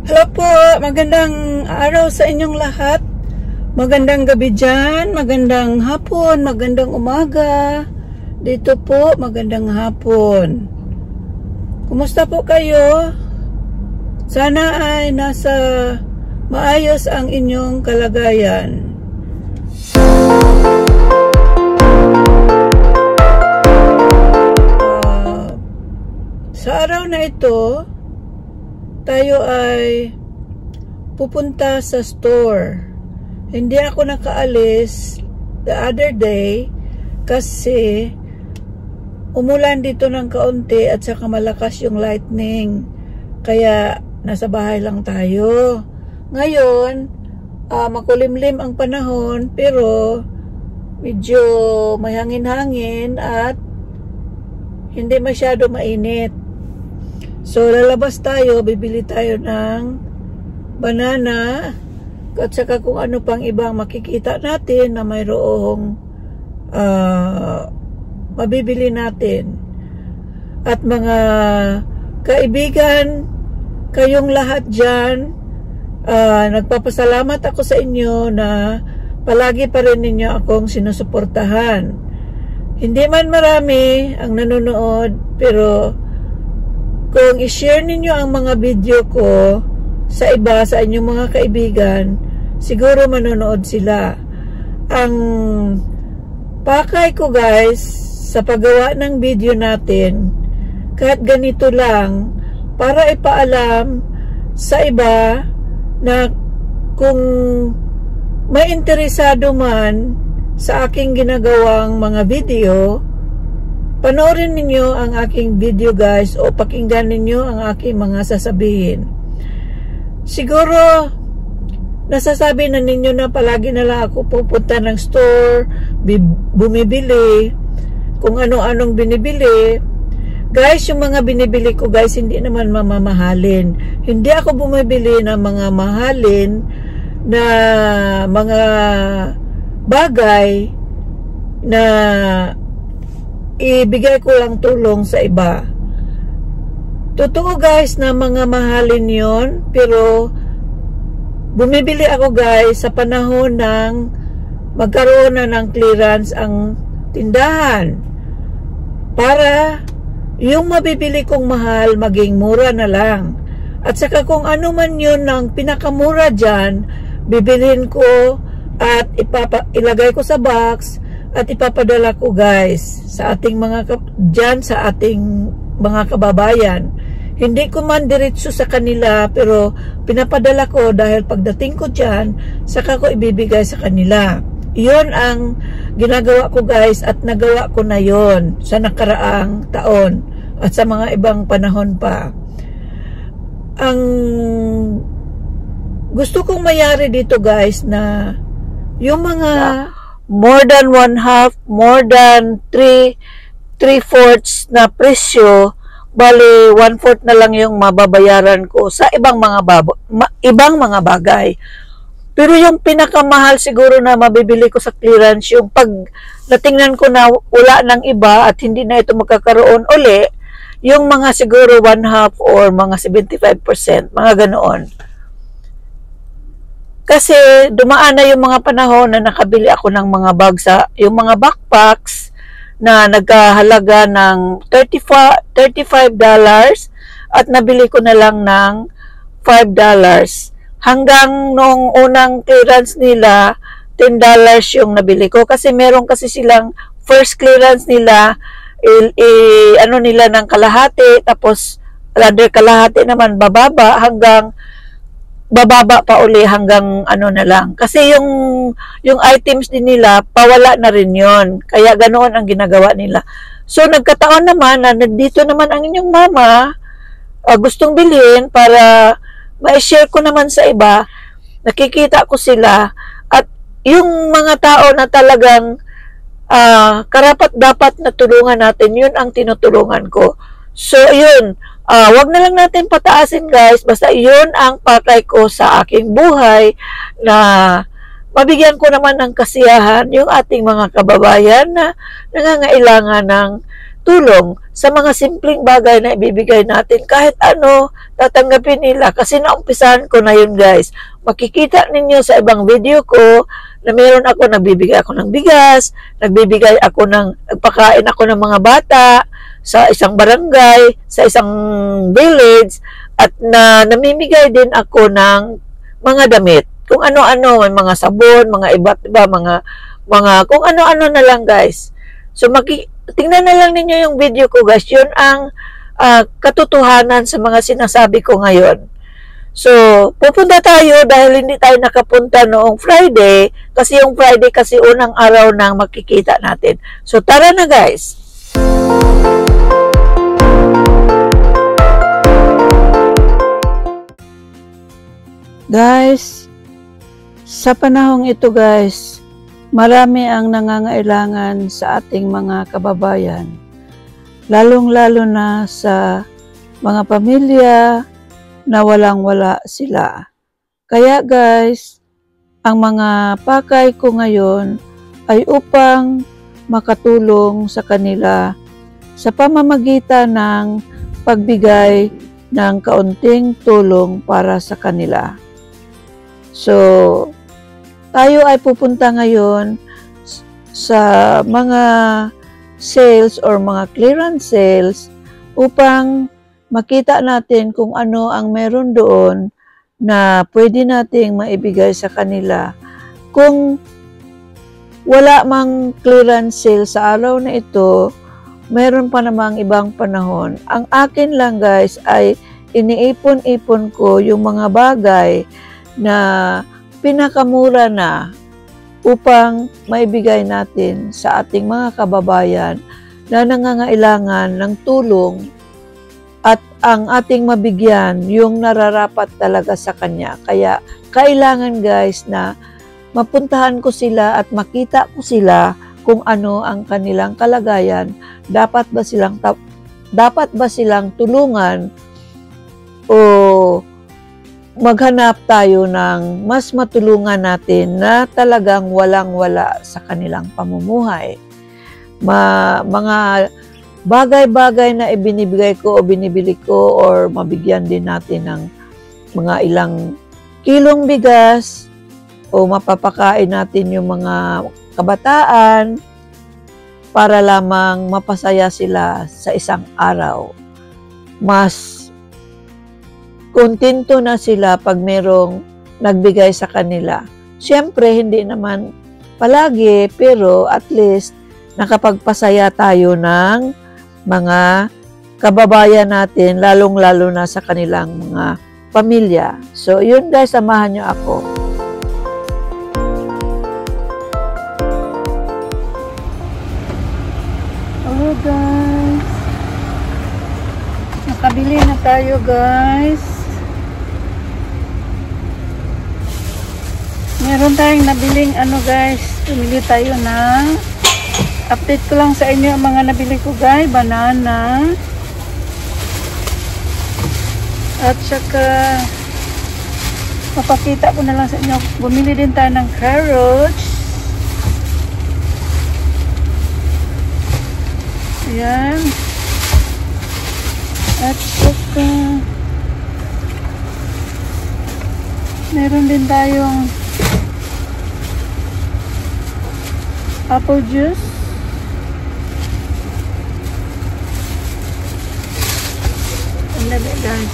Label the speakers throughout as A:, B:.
A: Hello po, magandang araw sa inyong lahat. Magandang gabi dyan, magandang hapon, magandang umaga. Dito po, magandang hapon. Kumusta po kayo? Sana ay nasa maayos ang inyong kalagayan. Sa araw na ito, tayo ay pupunta sa store. Hindi ako nakaalis the other day kasi umulan dito ng kaunti at saka malakas yung lightning. Kaya nasa bahay lang tayo. Ngayon, makulimlim ang panahon pero medyo may hangin-hangin at hindi masyado mainit. So, lalabas tayo, bibili tayo ng banana at saka kung ano pang ibang makikita natin na mayroong mabibili natin. At mga kaibigan, kayong lahat dyan, nagpapasalamat ako sa inyo na palagi pa rin ninyo akong sinusuportahan. Hindi man marami ang nanonood, pero kung i-share ninyo ang mga video ko sa iba, sa inyong mga kaibigan, siguro manonood sila. Ang pakay ko guys, sa paggawa ng video natin, kahit ganito lang, para ipaalam sa iba na kung may interesado man sa aking ginagawang mga video, panoorin ninyo ang aking video guys o pakinggan ninyo ang aking mga sasabihin. Siguro nasasabi na ninyo na palagi na lang ako pupunta ng store, bumibili, kung ano-anong binibili. Guys, yung mga binibili ko guys, hindi naman mamamahalin. Hindi ako bumibili ng mga mahalin na mga bagay na ibigay ko lang tulong sa iba. Totoo guys na mga mahalin yon, pero bumibili ako guys sa panahon ng magkaroon na ng clearance ang tindahan para yung mabibili kong mahal maging mura na lang. At saka kung ano man yun ng pinakamura dyan, bibilhin ko at ilagay ko sa box at ipapadala ko guys sa ating dyan sa ating mga kababayan. Hindi ko man diretso sa kanila, pero pinapadala ko dahil pagdating ko dyan, saka ko ibibigay sa kanila. Iyon ang ginagawa ko guys, at nagawa ko na yon sa nakaraang taon at sa mga ibang panahon pa. Ang gusto kong mayari dito guys na yung mga more than 1/2, more than 3/4 na presyo, bali 1/4 na lang yung mababayaran ko sa ibang mga bagay. Pero yung pinakamahal siguro na mabibili ko sa clearance, yung pag natingnan ko na wala ng iba at hindi na ito magkakaroon uli, yung mga siguro 1/2 or mga 75%, mga ganoon. Kasi dumaan na yung mga panahon na nakabili ako ng mga bag yung mga backpacks na nagkahalaga ng $35 at nabili ko na lang ng $5. Hanggang nung unang clearance nila, $10 yung nabili ko. Kasi meron kasi silang first clearance nila, ano nila ng kalahati, tapos another kalahati naman bababa hanggang bababa pa uli hanggang ano na lang. Kasi yung items din nila, pawala na rin yon. Kaya ganoon ang ginagawa nila. So, nagkataon naman na nandito naman ang inyong mama, gustong bilhin para ma-share ko naman sa iba. Nakikita ko sila. At yung mga tao na talagang karapat-dapat na tulungan natin, yun ang tinutulungan ko. So, yun. Wag na lang natin pataasin guys, basta iyon ang pakay ko sa aking buhay na mabigyan ko naman ng kasiyahan yung ating mga kababayan na nangangailangan ng tulong sa mga simpleng bagay na ibibigay natin. Kahit ano, tatanggapin nila. Kasi naumpisahan ko na yun, guys. Makikita ninyo sa ibang video ko na meron ako, nagbibigay ako ng bigas, nagpakain ako ng mga bata sa isang barangay, sa isang village, at namimigay din ako ng mga damit. Kung ano-ano, may mga sabon, mga iba't iba, mga kung ano-ano na lang, guys. So, tingnan na lang ninyo yung video ko, guys. Yun ang katotohanan sa mga sinasabi ko ngayon. So, pupunta tayo dahil hindi tayo nakapunta noong Friday kasi yung Friday kasi unang araw nang makikita natin. So, tara na, guys. Guys, sa panahong ito, guys, marami ang nangangailangan sa ating mga kababayan, lalong-lalo na sa mga pamilya na walang-wala sila. Kaya guys, ang mga pakay ko ngayon ay upang makatulong sa kanila sa pamamagitan ng pagbigay ng kaunting tulong para sa kanila. So, tayo ay pupunta ngayon sa mga sales or mga clearance sales upang makita natin kung ano ang meron doon na pwede nating maibigay sa kanila. Kung wala mang clearance sale sa araw na ito, meron pa namang ibang panahon. Ang akin lang, guys, ay iniipon-ipon ko yung mga bagay na pinakamura na upang maibigay natin sa ating mga kababayan na nangangailangan ng tulong at ang ating mabigyan yung nararapat talaga sa kanya. Kaya kailangan, guys, na mapuntahan ko sila at makita ko sila kung ano ang kanilang kalagayan. Dapat ba silang tulungan o maghanap tayo ng mas matulungan natin na talagang walang-wala sa kanilang pamumuhay. Mga bagay-bagay na ibinibigay ko o binibili ko or mabigyan din natin ng mga ilang kilong bigas o mapapakain natin yung mga kabataan para lamang mapasaya sila sa isang araw. Mas kontento na sila pag merong nagbigay sa kanila. Siyempre, hindi naman palagi, pero at least nakapagpasaya tayo ng mga kababayan natin, lalong-lalo na sa kanilang mga pamilya. So, yun, guys, samahan nyo ako. Hello, guys. Nakabili na tayo, guys. Meron tayong nabiling guys. Tumili tayo ng update ko lang sa inyo ang mga nabili ko, guys. Banana. At saka mapakita ko na lang sa inyo. Bumili din tayo ng carrots. Ayan. At saka meron din tayong apple juice. Ang labi, guys.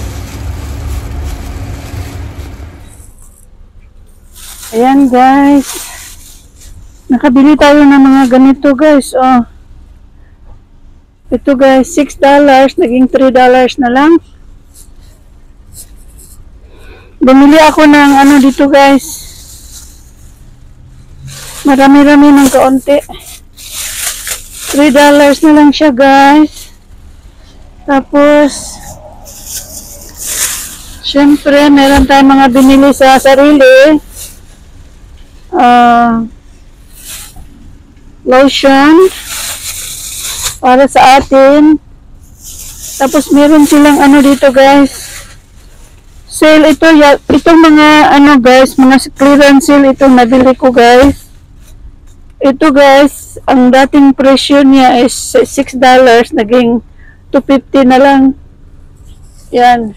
A: Ayan, guys. Nakabili tayo ng mga ganito, guys. Oh. Ito, guys, $6. Naging $3 na lang. Bumili ako ng dito, guys. Marami-rami ng kaunti. $3 na lang siya, guys. Tapos, syempre, meron tayong mga binili sa sarili. Lotion. Para sa atin. Tapos, meron silang dito, guys. Sale ito. Itong mga, guys, mga clearance sale itong nabili ko, guys. Ito guys, ang dating presyo niya is $6, naging $2.50 na lang. Yan.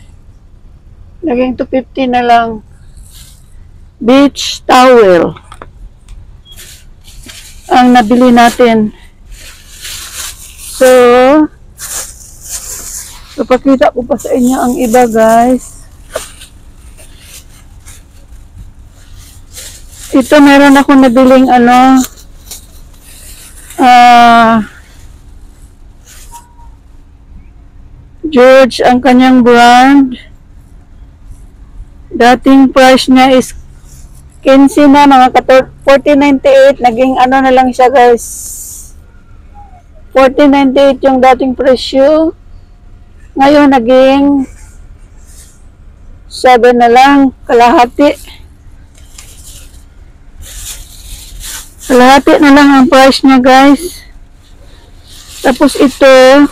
A: Naging $2.50 na lang. Beach towel. Ang nabili natin. So, papakita ko pa sa inyo ang iba guys. Ito meron ako nabiling George ang kanyang brand. Dating price niya is 15 na, mga 14.98. Naging na lang siya guys. 14.98 yung dating presyo. Ngayon naging 7 na lang, kalahati. Kalahati na lang ang price niya guys. Tapos ito,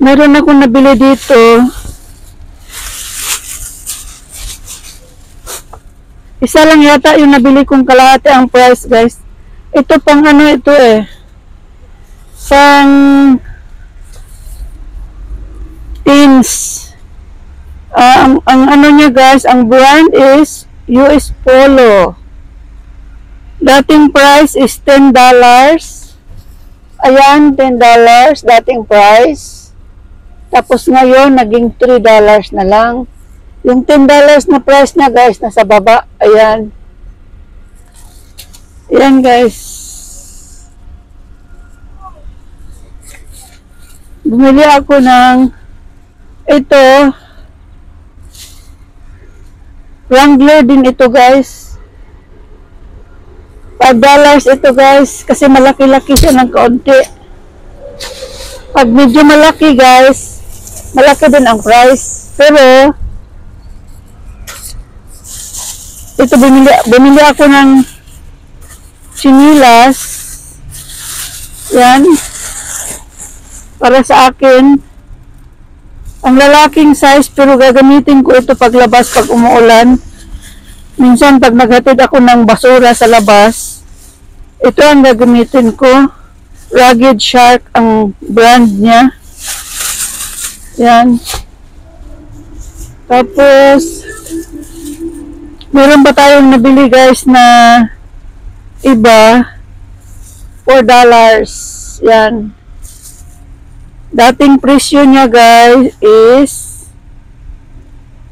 A: meron akong nabili dito. Isa lang yata yung nabili kong kalahati ang price guys. Ito pang ito pang teens. Ang niya guys, ang brand is US Polo. Dating price is $10. Ayan, $10 dating price. Tapos ngayon, naging $3 na lang. Yung $10 na price na guys, nasa baba. Ayan. Ayan guys. Bumili ako ng ito. Wrangler din ito guys. $5 ito guys, kasi malaki-laki siya ng kaunti. Pag medyo malaki guys, malaki din ang price. Pero ito bumili ako ng chinilas. Yan. Para sa akin. Ang lalaking size, pero gagamitin ko ito paglabas pag umuulan. Minsan pag naghatid ako ng basura sa labas, ito ang gagamitin ko. Rugged Shark ang brand niya. Yan. Tapos meron pa tayong nabili guys na iba. $4. Yan. Dating presyo niya guys is,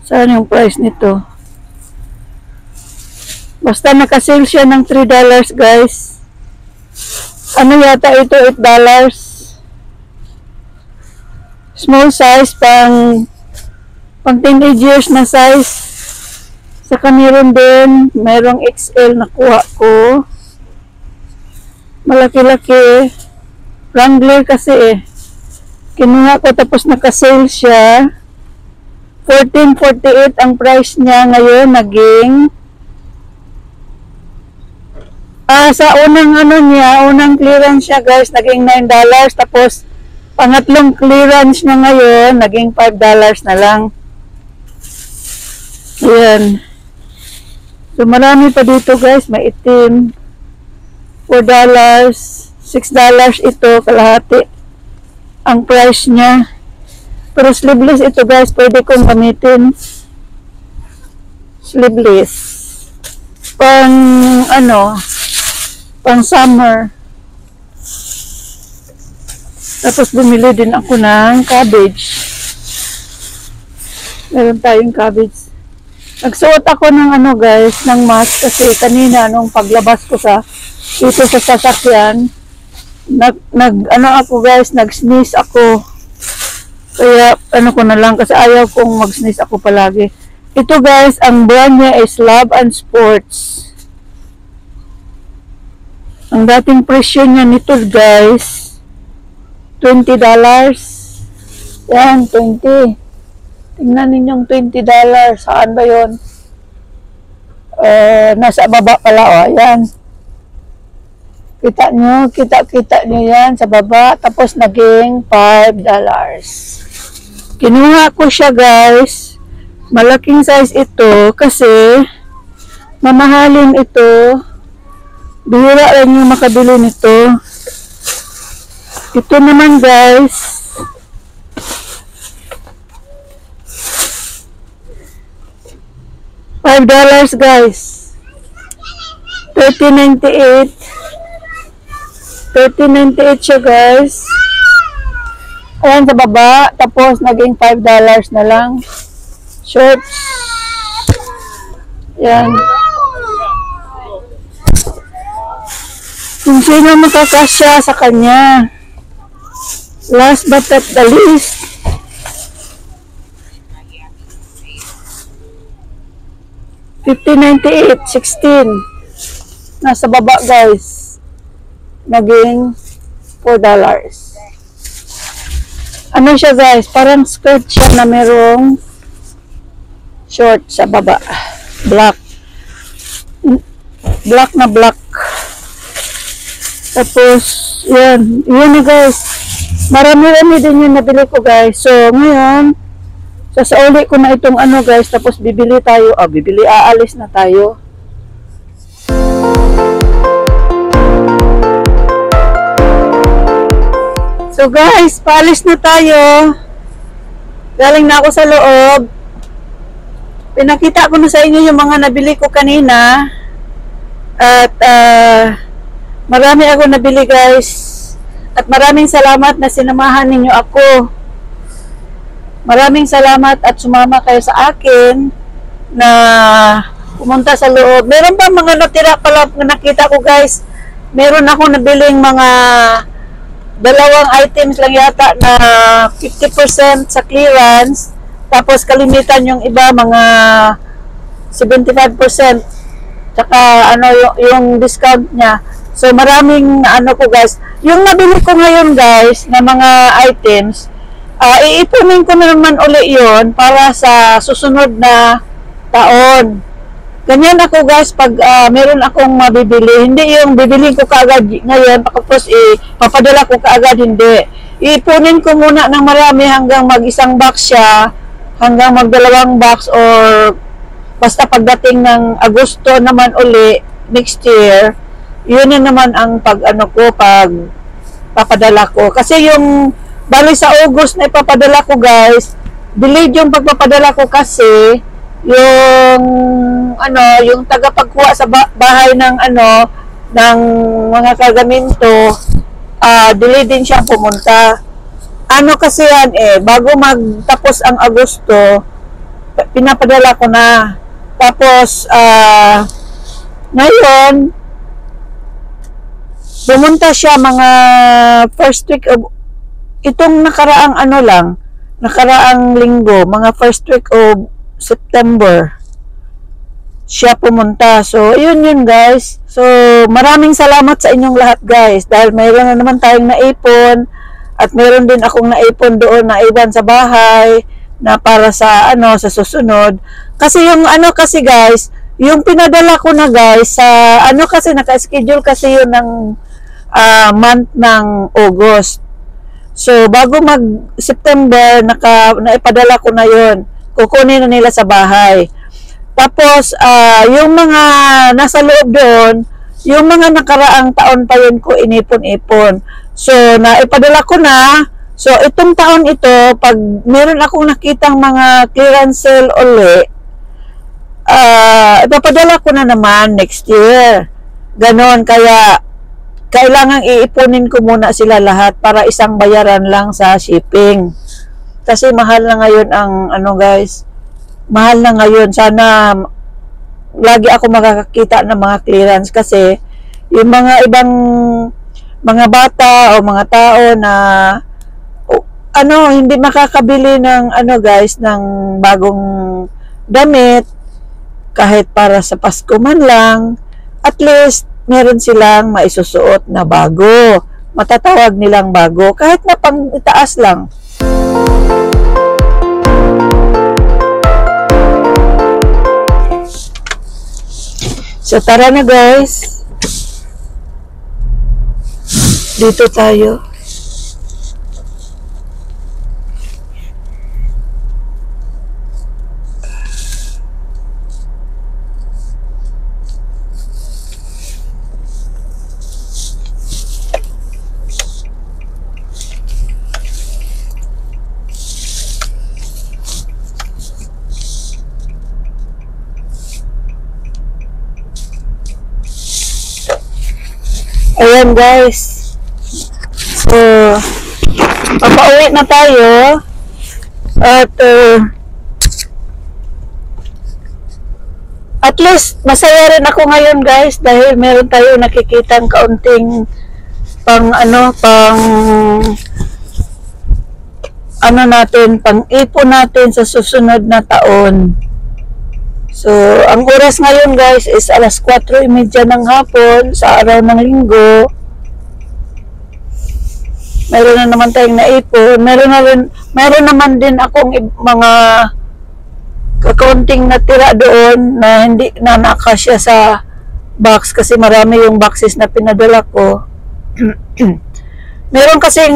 A: saan yung price nito? Basta nakasale siya ng $3 guys. Ano yata ito? $8. Small size, pang teenagers na size. Saka meron din, merong XL na kuha ko. Malaki-laki. Wrangler kasi kinuha ko tapos nakasale siya. $14.48 ang price niya. Ngayon naging sa unang unang clearance siya guys, naging $9. Tapos pangatlong clearance niya ngayon, naging $5 na lang. Ayan. So marami pa dito guys, may itim. $4, $6 ito, kalahati ang price niya. Pero sleeveless ito guys, pwede kong gamitin. Sleeveless. Pang summer. Tapos bumili din ako ng cabbage. Meron tayong cabbage. Nagsuot ako ng guys, ng mask kasi kanina nung paglabas ko dito sa sasakyan, ako guys, nag-sneeze ako. Kaya ko na lang kasi ayaw kong mag-sneeze ako palagi. Ito guys, ang brand niya is Love and Sports. Ang dating presyo niya nito guys, $20. Yan, 20. Tingnan ninyong $20. Saan ba yun? Nasa baba pala, ayan. Kita nyo yan sa baba. Tapos naging $5. Kinuha ko siya guys. Malaking size ito kasi mamahalin ito. Bihira lang yung makabili nito. Ito naman guys, $5 guys. 13.98. 13.98 siya guys. Ayan sa baba. Tapos naging $5 na lang. Shorts. Yan. Kung sino makakasya sa kanya. Last but not the least, $15.98, 16. Nasa baba guys. Naging $4. Ano siya guys? Parang skirt siya na merong short sa baba. Black. Black na black. Tapos, yan. Yan na guys. Marami-rami din yung nabili ko guys. So, ngayon, sasauli ko na itong ano guys. Tapos, bibili tayo. Aalis na tayo. So guys, paalis na tayo. Galing na ako sa loob. Pinakita ko na sa inyo yung mga nabili ko kanina. At marami ako nabili guys. At maraming salamat na sinamahan ninyo ako. Maraming salamat at sumama kayo sa akin na pumunta sa loob. Meron pa mga natira pala na nakita ko guys. Meron ako nabiling mga dalawang items lang yata na 50% sa clearance. Tapos kalimitan yung iba mga 75%. Tsaka ano yung discount niya. So maraming ano ko guys. Yung nabili ko ngayon guys na mga items, iipunin ko naman uli yon para sa susunod na taon. Ganyan ako guys pag meron akong mabibili. Hindi yung bibilin ko kaagad ngayon tapos papadala ko kaagad, hindi. Iipunin ko muna ng marami hanggang mag-isang box siya, hanggang mag-2 box or basta pagdating ng Agosto naman uli next year, yun na naman ang pag papadala ko. Kasi yung bali sa August na ipapadala ko guys, delayed yung pagpapadala ko kasi yung tagapagkuha sa bahay ng ng mga kagaminto, delay din siya pumunta. Kasi yan bago magtapos ang Agosto, pinapadala ko na. Tapos ngayon pumunta siya mga first week of itong nakaraang linggo, mga first week of September siya pumunta. So, yun guys. So, maraming salamat sa inyong lahat guys. Dahil mayroon na naman tayong naipon. At mayroon din akong naipon doon na iwan sa bahay. Na para sa sa susunod. Kasi yung kasi guys. Yung pinadala ko na guys. Sa kasi naka-schedule kasi yun ng month ng August. So, bago mag-September, naipadala ko na yun. Kukunin na nila sa bahay. Tapos, yung mga nasa loob doon, yung mga nakaraang taon pa yun ko inipon-ipon. So, naipadala ko na. So, itong taon ito, pag meron akong nakitang mga clearance sale uli, ipapadala ko na naman next year. Ganon, kaya kailangang iipunin ko muna sila lahat para isang bayaran lang sa shipping. Kasi mahal na ngayon ang guys. Mahal na ngayon. Sana lagi ako makakakita ng mga clearance kasi yung mga ibang mga bata o mga tao na hindi makakabili ng guys ng bagong damit kahit para sa Pasko man lang, at least meron silang maisusuot na bago. Matatawag nilang bago kahit na pang itaas lang. So, tara na guys. Dito tayo. time guys. So, papauwi na tayo. At least, masaya rin ako ngayon guys dahil meron tayo nakikitang kaunting pang ipon natin sa susunod na taon. So, ang oras ngayon guys is alas 4:30 ng hapon sa araw ng linggo. Meron na naman tayong naipon. Meron naman din akong mga kakaunting natira doon na hindi na nakasya sa box kasi marami yung boxes na pinadala ko. Meron kasing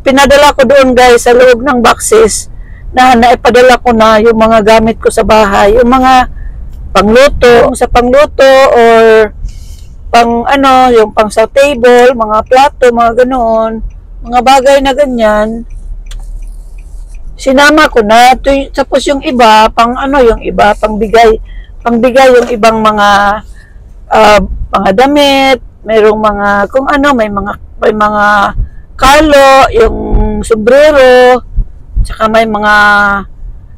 A: pinadala ko doon guys sa loob ng boxes na naipadala ko na yung mga gamit ko sa bahay, yung mga pangluto, sa pangluto or yung pang sa table, mga plato, mga ganoon, mga bagay na ganyan. Sinama ko na. Tapos yung iba, pangbigay yung ibang mga damit, merong mga may mga kalo, yung sombrero, tsaka may mga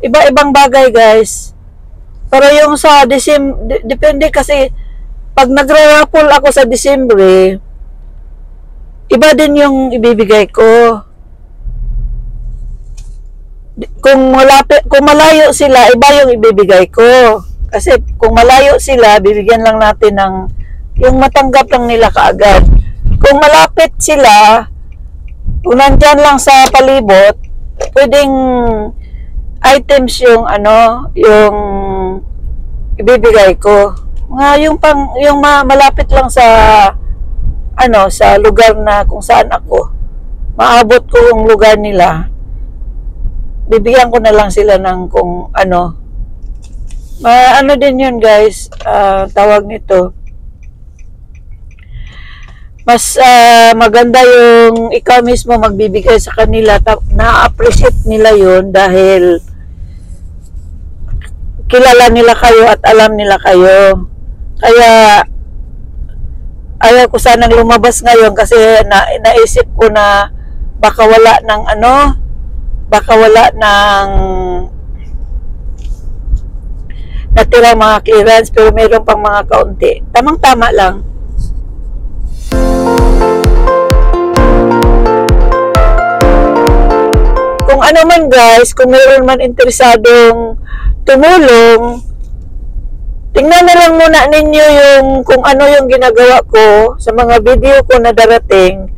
A: iba-ibang bagay guys. Pero yung sa depende kasi pag nagra-raffle ako sa Disyembre, iba din yung ibibigay ko. Kung malayo sila, iba yung ibibigay ko. Kasi kung malayo sila, bibigyan lang natin ng yung matanggap lang nila kaagad. Kung malapit sila, kung nandyan lang sa palibot, pwedeng items yung yung ibibigay ko. Yung malapit lang sa sa lugar na kung saan ako. Maabot ko yung lugar nila. Bibigyan ko na lang sila ng kung din yun guys, tawag nito. Mas maganda yung ikaw mismo magbibigay sa kanila, na-appreciate nila yun dahil kilala nila kayo at alam nila kayo. Kaya ayaw ko sanang lumabas ngayon kasi naisip ko na baka wala ng natira mga clearance, pero mayroon pang mga kaunti. Tamang-tama lang. Kung ano man guys, kung mayroon man interesadong tumulong, tingnan na lang muna ninyo yung kung ano yung ginagawa ko sa mga video ko na darating,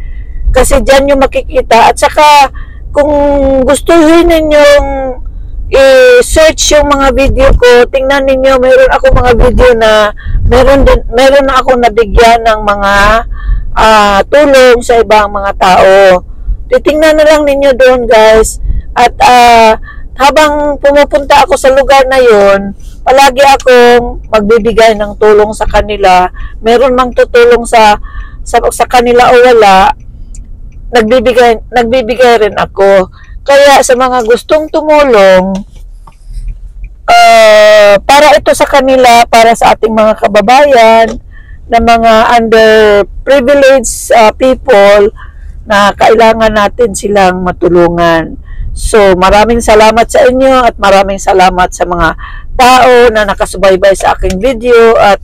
A: kasi dyan yung makikita. At saka kung gustuhin ninyong i-search yung mga video ko, tingnan ninyo, mayroon ako mga video na meron na ako nabigyan ng mga tulong sa ibang mga tao. Titingnan na lang ninyo doon guys. At habang pumupunta ako sa lugar na yon, palagi akong magbibigay ng tulong sa kanila. Meron mang tutulong sa kanila o wala, nagbibigay rin ako. Kaya sa mga gustong tumulong, para ito sa kanila, para sa ating mga kababayan na mga underprivileged people na kailangan natin silang matulungan. So, maraming salamat sa inyo at maraming salamat sa mga tao na nakasubaybay sa aking video at